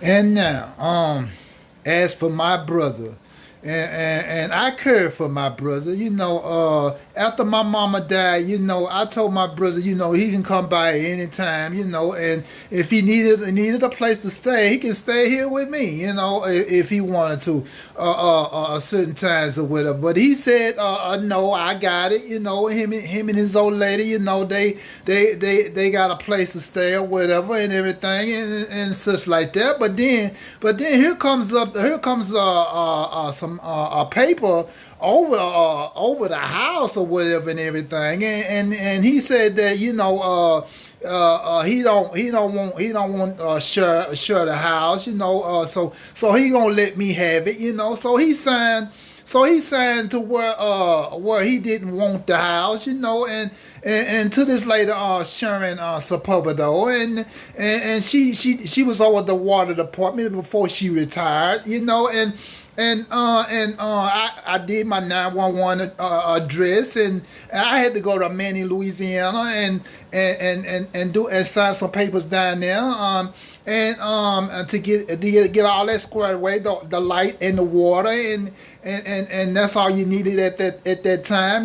And now, as for my brother, and I care for my brother. After my mama died, I told my brother, he can come by anytime, and if he needed a place to stay, he can stay here with me, if he wanted to, certain times or whatever. But he said, no, I got it, him and his old lady, they got a place to stay or whatever and everything and such like that. But then here comes some a paper over the house or whatever and everything, and he said that he don't want share the house, so he gonna let me have it, so he signed to where he didn't want the house, and to this lady, Sharon Sepulveda, and she was over the water department before she retired, I did my 911 address, and I had to go to Manny, Louisiana, and do and sign some papers down there, and to get all that squared away, the light and the water, and that's all you needed at that time,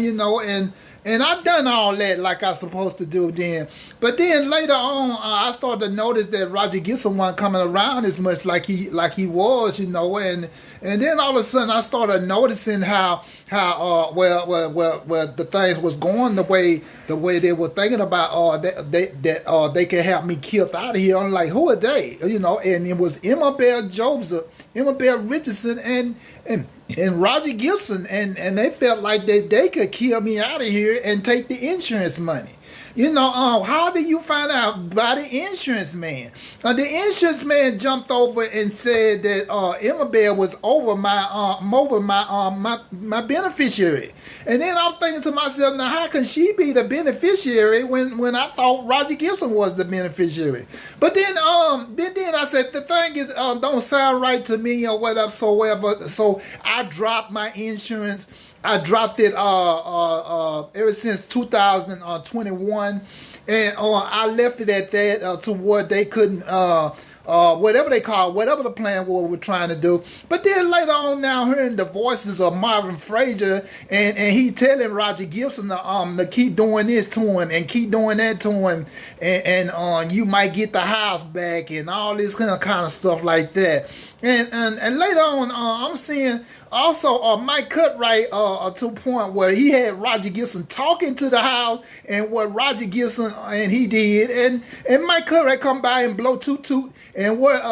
and I done all that like I supposed to do then. But then later on, I started to notice that Roger Gibson wasn't coming around as much like he was, and then all of a sudden I started noticing how well the things was going the way they were thinking about they could have me killed out of here. I'm like, who are they? And it was Emma Bell Joseph, Emma Bell Richardson, and Roger Gibson, and they felt like they could kill me out of here and take the insurance money. How do you find out by the insurance man? The insurance man jumped over and said that Emma Bell was over my beneficiary, and then I'm thinking to myself, now how can she be the beneficiary when I thought Roger Gibson was the beneficiary? But then I said the thing is don't sound right to me or whatsoever. So I dropped my insurance. I dropped it ever since 2021, and I left it at that to where they couldn't whatever the plan was we're trying to do. But then later on, now hearing the voices of Marvin Frazier, and he telling Roger Gibson to keep doing this to him and keep doing that to him, and you might get the house back and all this kind of stuff like that. And later on, I'm seeing also Mike Cutright to a point where he had Roger Gibson talking to the house, and what Roger Gibson and he did, and Mike Cutright come by and blow toot toot, and what